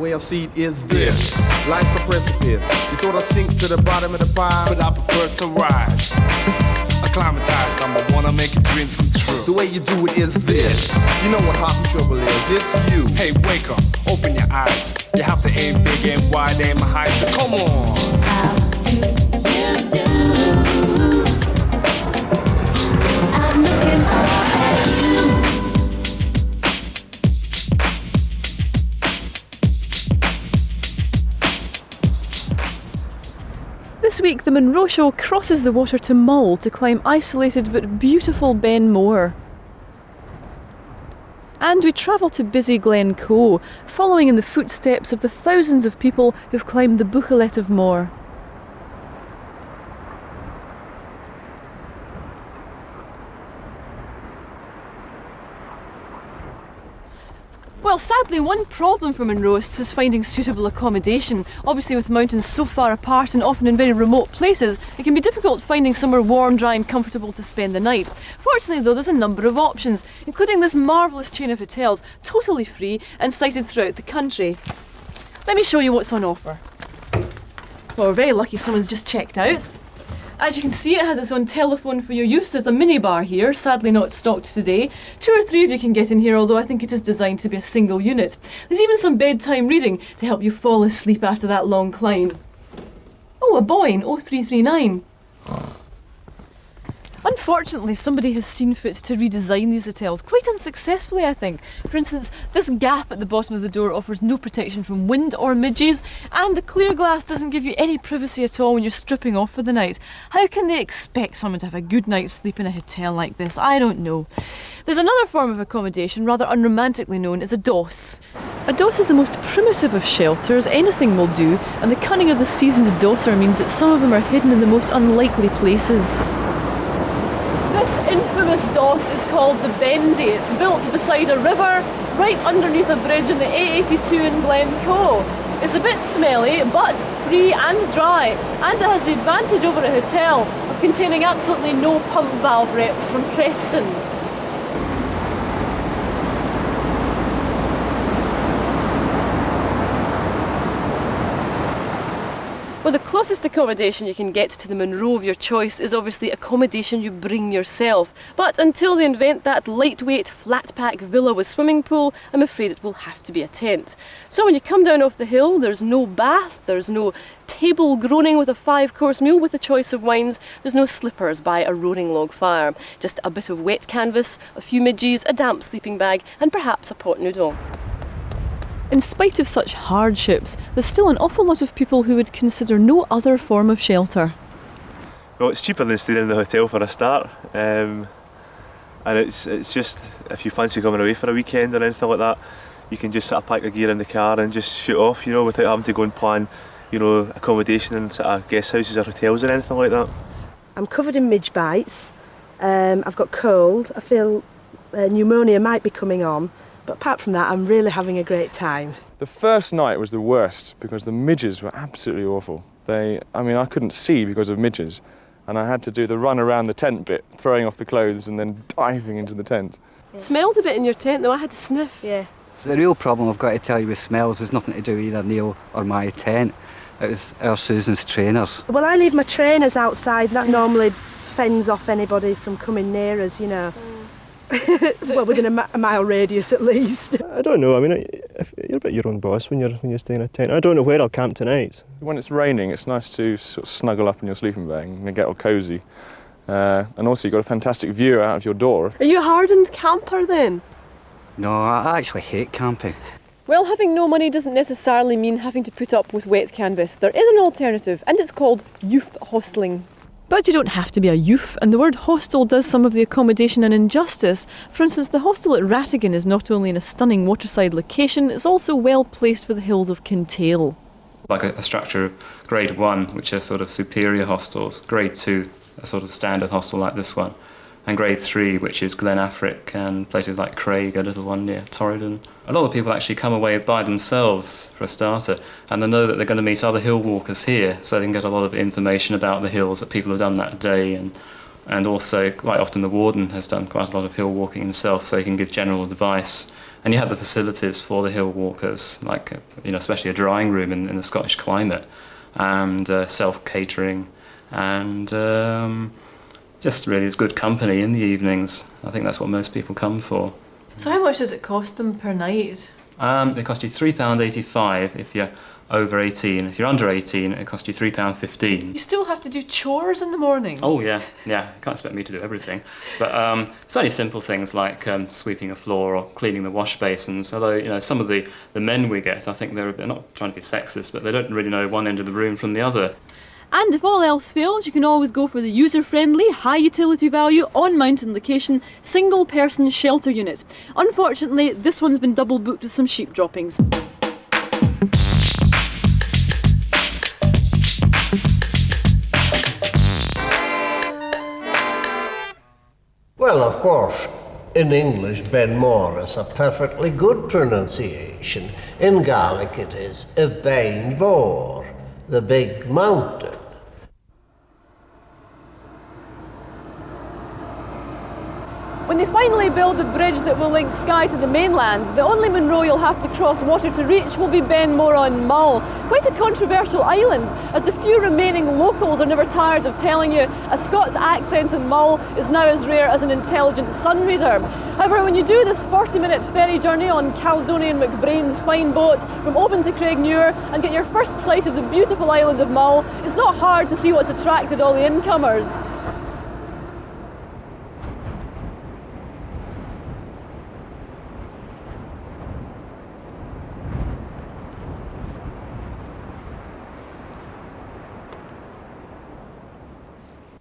Well, see, is this. Life's a precipice. You thought I'd sink to the bottom of the pile, but I prefer to rise. Acclimatized, I wanna make your dreams come true. The way you do it is this. You know what hot and trouble is, it's you. Hey, wake up, open your eyes. You have to aim big, aim wide, aim high, so come on. How do you do? I'm looking up at you. This week, the Munro show crosses the water to Mull to climb isolated but beautiful Glen Mor. And we travel to busy Glencoe, following in the footsteps of the thousands of people who've climbed the Buachaille Etive Mor. Well, sadly, one problem for Monros is finding suitable accommodation. Obviously, with mountains so far apart and often in very remote places, it can be difficult finding somewhere warm, dry and comfortable to spend the night. Fortunately, though, there's a number of options, including this marvellous chain of hotels, totally free and sited throughout the country. Let me show you what's on offer. Well, we're very lucky someone's just checked out. As you can see, it has its own telephone for your use. There's a minibar here, sadly not stocked today. 2 or 3 of you can get in here, although I think it is designed to be a single unit. There's even some bedtime reading to help you fall asleep after that long climb. Oh, a Boeing 0339. Unfortunately, somebody has seen fit to redesign these hotels, quite unsuccessfully, I think. For instance, this gap at the bottom of the door offers no protection from wind or midges, and the clear glass doesn't give you any privacy at all when you're stripping off for the night. How can they expect someone to have a good night's sleep in a hotel like this? I don't know. There's another form of accommodation, rather unromantically known as a doss. A doss is the most primitive of shelters. Anything will do, and the cunning of the seasoned dosser means that some of them are hidden in the most unlikely places. This infamous doss is called the Bendy. It's built beside a river, right underneath a bridge on the A82 in Glencoe. It's a bit smelly, but free and dry, and it has the advantage over a hotel of containing absolutely no pump valve reps from Preston. Well, the closest accommodation you can get to the Munro of your choice is obviously accommodation you bring yourself. But until they invent that lightweight, flat-pack villa with swimming pool, I'm afraid it will have to be a tent. So when you come down off the hill, there's no bath, there's no table groaning with a 5-course meal with a choice of wines, there's no slippers by a roaring log fire. Just a bit of wet canvas, a few midges, a damp sleeping bag, and perhaps a pot noodle. In spite of such hardships, there's still an awful lot of people who would consider no other form of shelter. Well, it's cheaper than staying in the hotel for a start, and it's just, if you fancy coming away for a weekend or anything like that, you can just sort of pack your gear in the car and just shoot off, you know, without having to go and plan, you know, accommodation in sort of guest houses or hotels or anything like that. I'm covered in midge bites, I've got cold, I feel pneumonia might be coming on. But apart from that, I'm really having a great time. The first night was the worst because the midges were absolutely awful. I couldn't see because of midges, and I had to do the run around the tent bit, throwing off the clothes and then diving into the tent. Yeah. Smells a bit in your tent though, I had to sniff. Yeah. So the real problem I've got to tell you with smells was nothing to do with either Neil or my tent. It was our Susan's trainers. Well, I leave my trainers outside, that normally fends off anybody from coming near us, you know. Well, within a mile radius at least. I don't know. I mean, you're a bit your own boss when you're staying in a tent. I don't know where I'll camp tonight. When it's raining, it's nice to sort of snuggle up in your sleeping bag and get all cosy. And also, you've got a fantastic view out of your door. Are you a hardened camper then? No, I actually hate camping. Well, having no money doesn't necessarily mean having to put up with wet canvas. There is an alternative, and it's called youth hostelling. But you don't have to be a youth, and the word hostel does some of the accommodation an injustice. For instance, the hostel at Rattigan is not only in a stunning waterside location, it's also well placed for the hills of Kintail. Like a structure of grade 1, which are sort of superior hostels, grade 2, a sort of standard hostel like this one, and grade 3, which is Glen Etive and places like Craig, a little one near Torridon. A lot of people actually come away by themselves for a starter, and they know that they're going to meet other hill walkers here, so they can get a lot of information about the hills that people have done that day, and also quite often the warden has done quite a lot of hill walking himself, so he can give general advice And you have the facilities for the hill walkers, like especially a drying room in the Scottish climate, and self-catering, and just really is good company in the evenings. I think that's what most people come for. So how much does it cost them per night? They cost you £3.85 if you're over 18. If you're under 18, it costs you £3.15. You still have to do chores in the morning? Oh yeah. Can't expect me to do everything. But it's only simple things like sweeping a floor or cleaning the wash basins. Although, some of the men we get, I think they're not trying to be sexist, but they don't really know one end of the room from the other. And if all else fails, you can always go for the user-friendly, high utility value, on-mountain location, single-person shelter unit. Unfortunately, this one's been double booked with some sheep droppings. Well, of course, in English, Ben Mor is a perfectly good pronunciation. In Gaelic, it is Etive Mor, the big mountain. When they finally build the bridge that will link Skye to the mainland, the only Munro you'll have to cross water to reach will be Ben Mor on Mull. Quite a controversial island, as the few remaining locals are never tired of telling you a Scots accent in Mull is now as rare as an intelligent sun reader. However, when you do this 40-minute ferry journey on Caledonian McBrain's fine boat from Oban to Craigmuir and get your first sight of the beautiful island of Mull, it's not hard to see what's attracted all the incomers.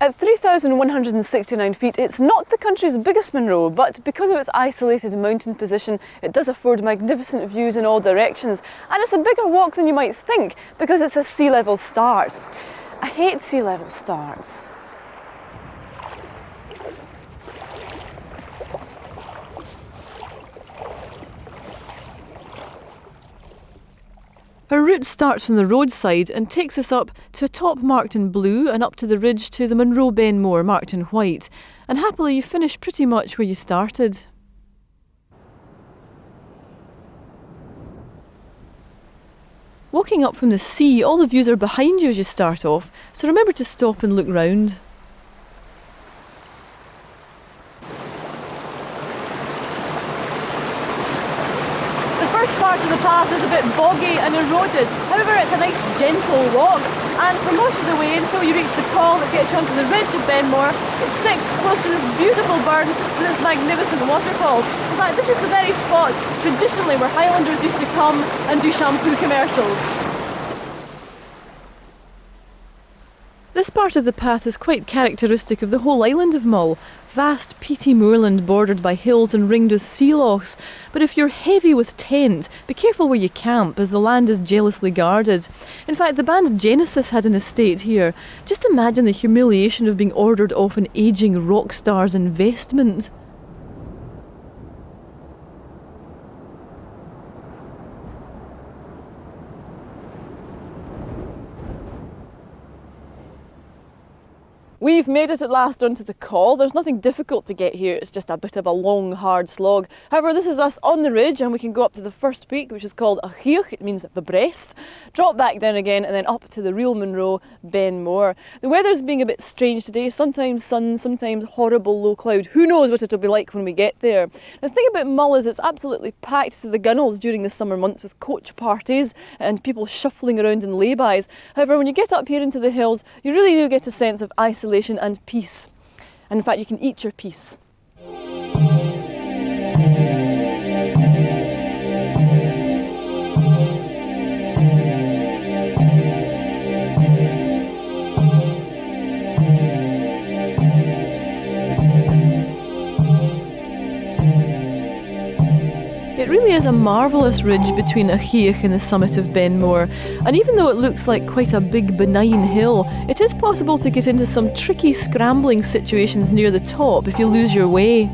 At 3,169 feet, it's not the country's biggest Munro, but because of its isolated mountain position, it does afford magnificent views in all directions. And it's a bigger walk than you might think, because it's a sea level start. I hate sea level starts. Our route starts from the roadside and takes us up to a top marked in blue and up to the ridge to the Munro Ben Mor marked in white. And happily you finish pretty much where you started. Walking up from the sea, all the views are behind you as you start off, so remember to stop and look round. The first part of the path is a bit boggy and eroded, however it's a nice gentle walk, and for most of the way until you reach the col that gets you onto the ridge of Ben Mor, it sticks close to this beautiful burn with its magnificent waterfalls. In fact, this is the very spot traditionally where Highlanders used to come and do shampoo commercials. This part of the path is quite characteristic of the whole island of Mull. Vast peaty moorland bordered by hills and ringed with sea lochs. But if you're heavy with tent, be careful where you camp, as the land is jealously guarded. In fact, the band Genesis had an estate here. Just imagine the humiliation of being ordered off an ageing rock star's investment. We've made it at last onto the col. There's nothing difficult to get here, it's just a bit of a long, hard slog. However, this is us on the ridge and we can go up to the first peak, which is called Achioch, it means the breast, drop back down again and then up to the real Munro, Ben Mor. The weather's being a bit strange today, sometimes sun, sometimes horrible low cloud. Who knows what it'll be like when we get there. The thing about Mull is it's absolutely packed to the gunnels during the summer months with coach parties and people shuffling around in laybys. However, when you get up here into the hills, you really do get a sense of isolation and peace. And in fact, you can eat your peace. It really is a marvellous ridge between Achioch and the summit of Ben Mor, and even though it looks like quite a big benign hill, it is possible to get into some tricky scrambling situations near the top if you lose your way.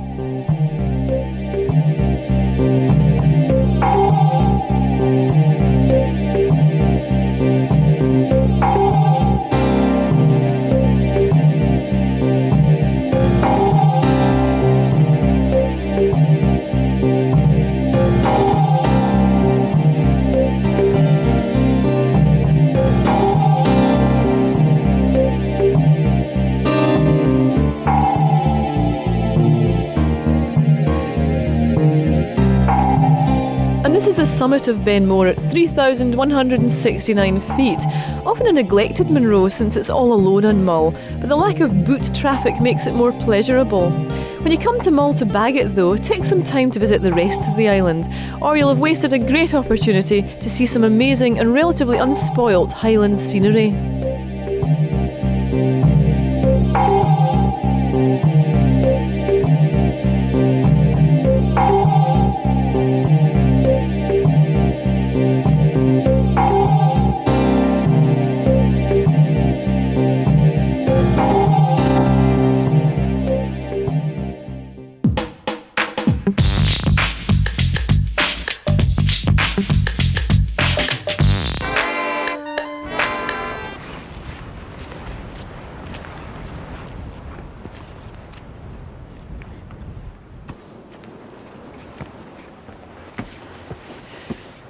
This is the summit of Ben Mor at 3,169 feet, often a neglected Munro since it's all alone on Mull, but the lack of boot traffic makes it more pleasurable. When you come to Mull to bag it though, take some time to visit the rest of the island, or you'll have wasted a great opportunity to see some amazing and relatively unspoilt Highland scenery.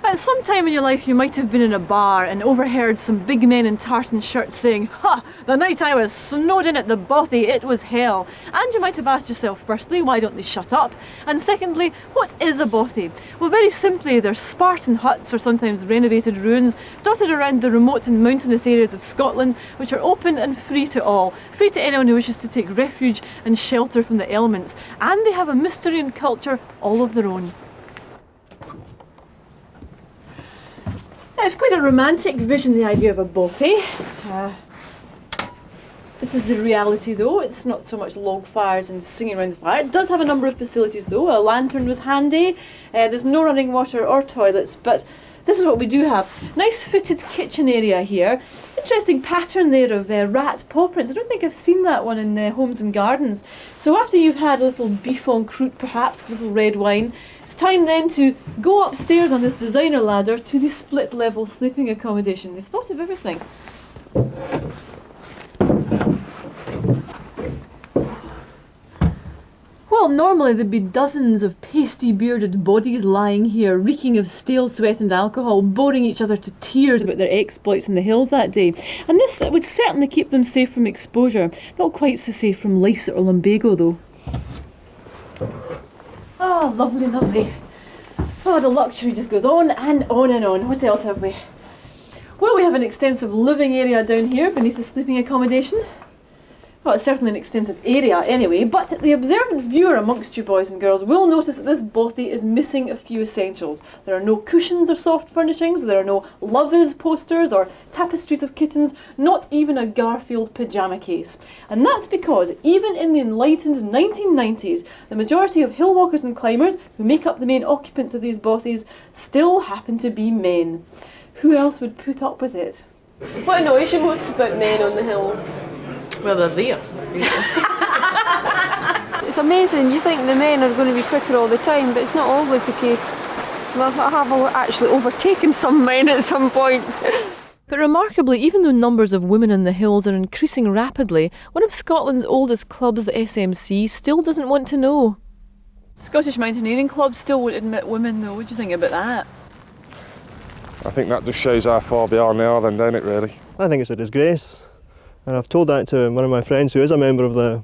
At some time in your life you might have been in a bar and overheard some big men in tartan shirts saying, "Ha! The night I was snowed in at the Bothy, it was hell." And you might have asked yourself, firstly, why don't they shut up? And secondly, what is a Bothy? Well, very simply, they're Spartan huts or sometimes renovated ruins dotted around the remote and mountainous areas of Scotland, which are open and free to all, free to anyone who wishes to take refuge and shelter from the elements. And they have a mystery and culture all of their own. It's quite a romantic vision, the idea of a Bothy. This is the reality though. It's not so much log fires and singing around the fire. It does have a number of facilities though. A lantern was handy. There's no running water or toilets, but this is what we do have. Nice fitted kitchen area here. Interesting pattern there of rat paw prints. I don't think I've seen that one in Homes and Gardens. So after you've had a little beef en croûte perhaps, a little red wine, it's time then to go upstairs on this designer ladder to the split level sleeping accommodation. They've thought of everything. Well, normally there'd be dozens of pasty-bearded bodies lying here, reeking of stale sweat and alcohol, boring each other to tears about their exploits in the hills that day. And this would certainly keep them safe from exposure. Not quite so safe from lice or lumbago, though. Oh, lovely, lovely. Oh, the luxury just goes on and on and on. What else have we? Well, we have an extensive living area down here beneath the sleeping accommodation. Well, it's certainly an extensive area anyway, but the observant viewer amongst you boys and girls will notice that this Bothy is missing a few essentials. There are no cushions or soft furnishings, there are no Love Is posters or tapestries of kittens, not even a Garfield pyjama case. And that's because even in the enlightened 1990s, the majority of hill walkers and climbers who make up the main occupants of these Bothys still happen to be men. Who else would put up with it? What annoys you most about men on the hills? Well, they're there. It's amazing. You think the men are going to be quicker all the time, but it's not always the case. Well, I have actually overtaken some men at some points. But remarkably, even though numbers of women in the hills are increasing rapidly, one of Scotland's oldest clubs, the SMC, still doesn't want to know. Scottish Mountaineering Club still won't admit women though. What do you think about that? I think that just shows how far behind they are then, don't it, really? I think it's a disgrace. And I've told that to one of my friends who is a member of the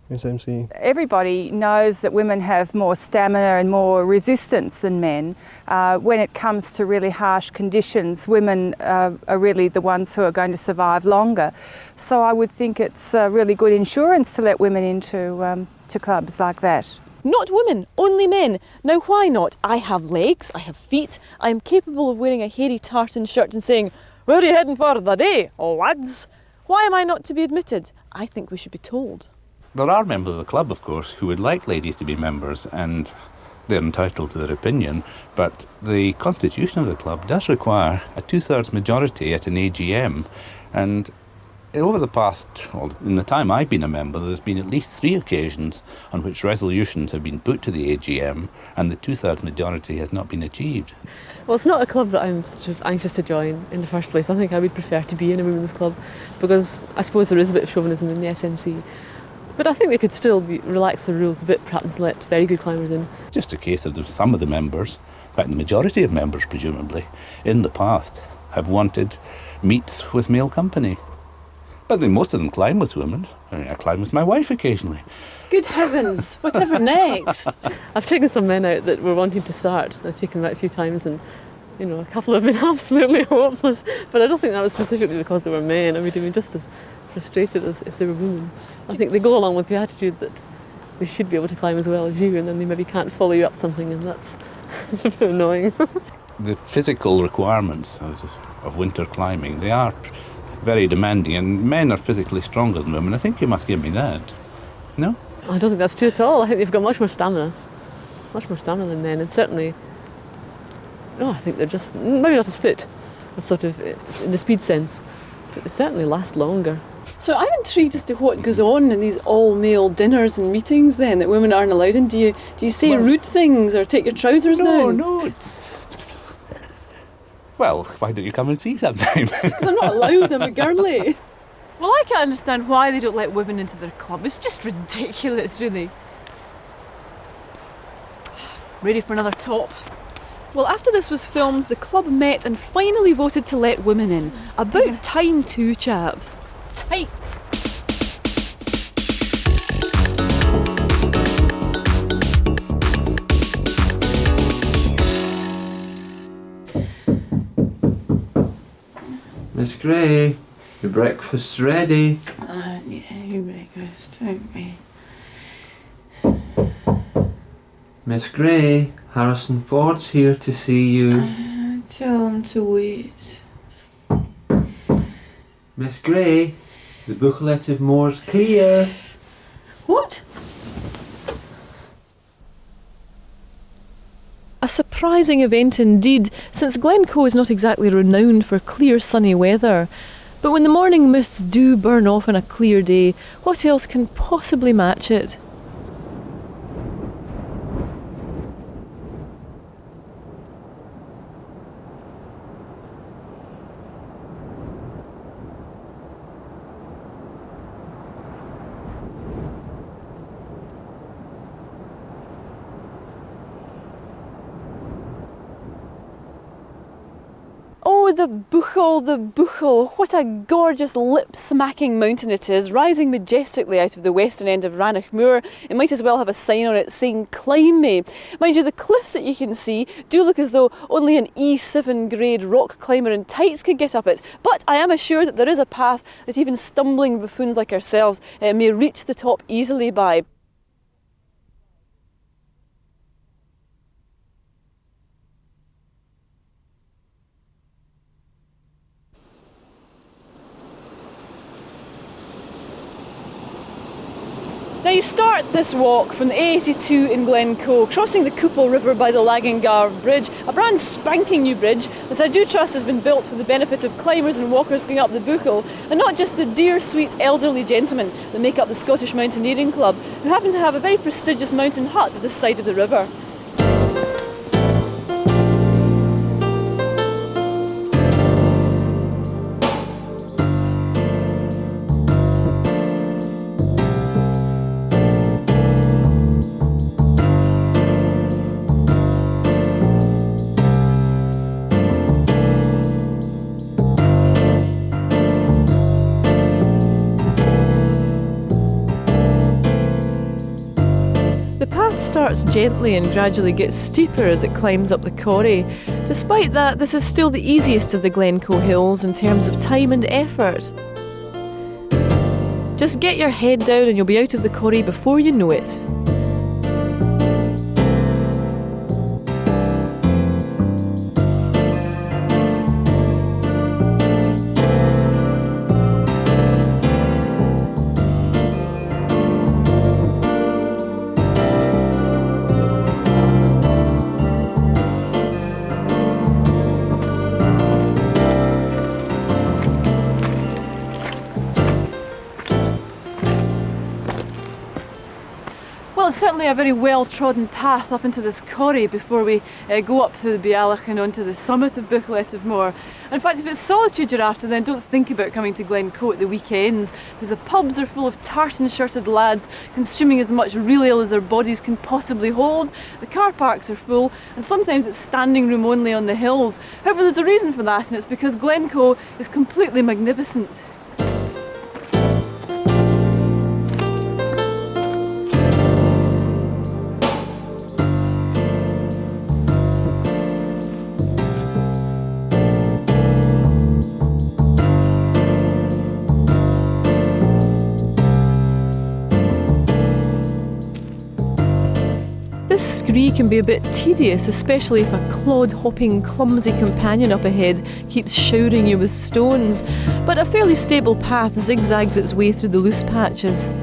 SMC. Everybody knows that women have more stamina and more resistance than men. When it comes to really harsh conditions, women are really the ones who are going to survive longer. So I would think it's really good insurance to let women into to clubs like that. Not women, only men. Now why not? I have legs, I have feet, I am capable of wearing a hairy tartan shirt and saying, "Where are you heading for the day, lads?" Why am I not to be admitted? I think we should be told. There are members of the club, of course, who would like ladies to be members, and they're entitled to their opinion, but the constitution of the club does require a 2/3 majority at an AGM, and over the past, well, in the time I've been a member, there's been at least 3 occasions on which resolutions have been put to the AGM and the 2/3 majority has not been achieved. Well, it's not a club that I'm sort of anxious to join in the first place. I think I would prefer to be in a women's club because I suppose there is a bit of chauvinism in the SMC. But I think they could still relax the rules a bit, perhaps, and let very good climbers in. Just a case of some of the members, in fact the majority of members presumably, in the past have wanted meets with male company. But then most of them climb with women. I mean, I climb with my wife occasionally. Good heavens, whatever next? I've taken some men out that were wanting to start. I've taken them out a few times and, you know, a couple have been absolutely hopeless. But I don't think that was specifically because they were men. I mean, they'd be just as frustrated as if they were women. I think they go along with the attitude that they should be able to climb as well as you, and then they maybe can't follow you up something, and that's a bit annoying. The physical requirements of winter climbing, they are very demanding, and men are physically stronger than women. I think you must give me that. No? I don't think that's true at all. I think they've got much more stamina than men, and certainly, I think they're just maybe not as fit, as sort of in the speed sense, but they certainly last longer. So I'm intrigued as to what goes on in these all-male dinners and meetings then that women aren't allowed in. Do you say rude things or take your trousers down? No, it's... Well, why don't you come and see sometime? Because I'm not allowed, I'm a girly. Well, I can't understand why they don't let women into their club. It's just ridiculous, really. Ready for another top? Well, after this was filmed, the club met and finally voted to let women in. About time too, chaps. Tights! Miss Gray, your breakfast's ready. Yeah, your breakfast, don't we? Miss Gray, Harrison Ford's here to see you. Tell him to wait. Miss Gray, the Buachaille Etive Mor's clear. What? A surprising event indeed, since Glencoe is not exactly renowned for clear sunny weather. But when the morning mists do burn off on a clear day, what else can possibly match it? Oh, the Buachaille, what a gorgeous lip-smacking mountain it is, rising majestically out of the western end of Rannoch Moor. It might as well have a sign on it saying, "Climb me." Mind you, the cliffs that you can see do look as though only an E7 grade rock climber in tights could get up it, but I am assured that there is a path that even stumbling buffoons like ourselves may reach the top easily by. Now you start this walk from the A82 in Glencoe, crossing the Couple River by the Lagangar Bridge, a brand spanking new bridge that I do trust has been built for the benefit of climbers and walkers going up the Buachaille, and not just the dear sweet elderly gentlemen that make up the Scottish Mountaineering Club, who happen to have a very prestigious mountain hut at this side of the river. Starts gently and gradually gets steeper as it climbs up the corrie. Despite that, this is still the easiest of the Glencoe hills in terms of time and effort. Just get your head down and you'll be out of the corrie before you know it. Well, it's certainly a very well-trodden path up into this corrie before we go up through the Buachaille and onto the summit of Buachaille Etive Mor. In fact, if it's solitude you're after, then don't think about coming to Glencoe at the weekends, because the pubs are full of tartan-shirted lads consuming as much real ale as their bodies can possibly hold. The car parks are full, and sometimes it's standing room only on the hills. However, there's a reason for that, and it's because Glencoe is completely magnificent. This scree can be a bit tedious, especially if a clod-hopping, clumsy companion up ahead keeps showering you with stones, but a fairly stable path zigzags its way through the loose patches.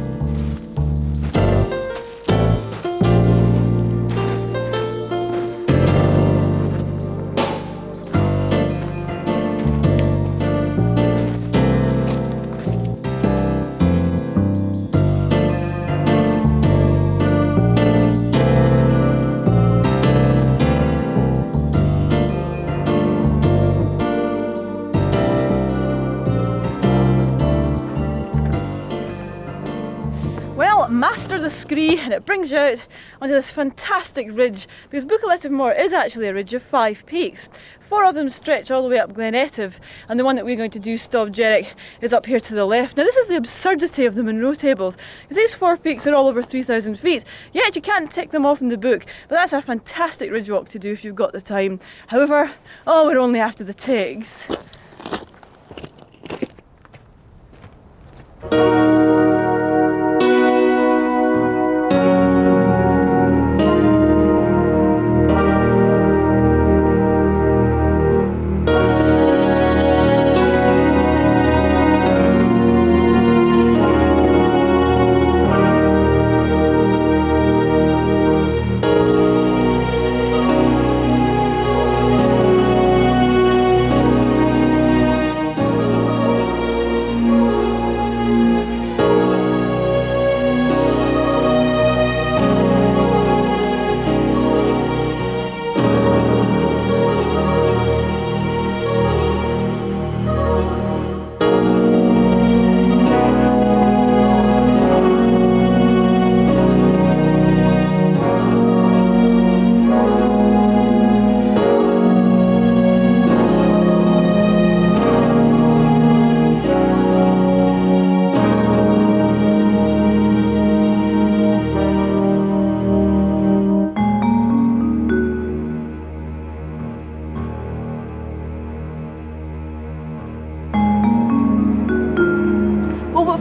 Master the scree, and it brings you out onto this fantastic ridge, because Buachaille Etive Mor is actually a ridge of 5 peaks. 4 of them stretch all the way up Glen Etive, and the one that we're going to do, Stob Dearg, is up here to the left. Now this is the absurdity of the Munro tables, because these 4 peaks are all over 3,000 feet, yet you can't tick them off in the book, but that's a fantastic ridge walk to do if you've got the time. However, we're only after the ticks.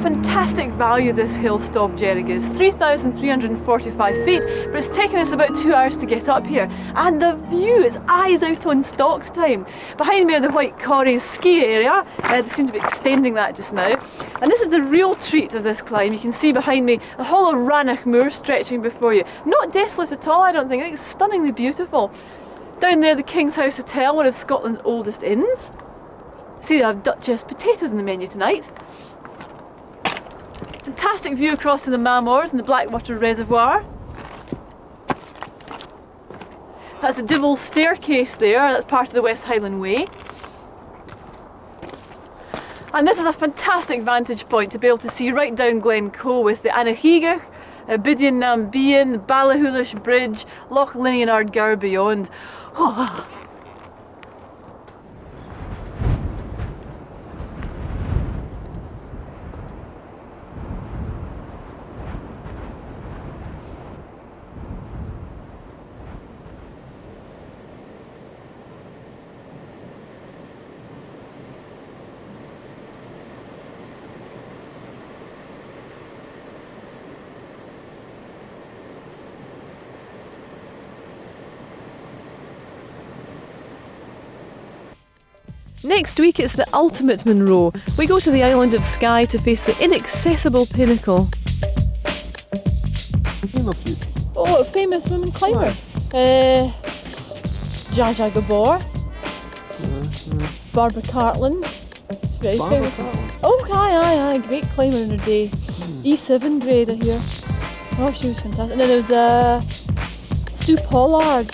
Fantastic value this hill Stob Dearg is, 3,345 feet, but it's taken us about 2 hours to get up here, and the view is eyes out on stocks time. Behind me are the White Corries ski area, they seem to be extending that just now, and this is the real treat of this climb. You can see behind me the whole of Rannoch Moor stretching before you. Not desolate at all, I don't think. I think it's stunningly beautiful. Down there the King's House Hotel, one of Scotland's oldest inns. See, they have Duchess potatoes on the menu tonight. Fantastic view across to the Monros and the Blackwater Reservoir. That's a Divil staircase there, that's part of the West Highland Way. And this is a fantastic vantage point to be able to see right down Glencoe with the Annaheager, Bidian Nambian, the Ballahoolish Bridge, Loch Linney and Ardgour beyond. Oh. Next week it's the ultimate Munro. We go to the island of Skye to face the inaccessible pinnacle. Oh, a famous women climber. Buachaille Gabor. Barbara Cartland. Very famous. Oh, aye, great climber in her day. E7 grade, I hear. Oh, she was fantastic. And then there was Sue Pollard.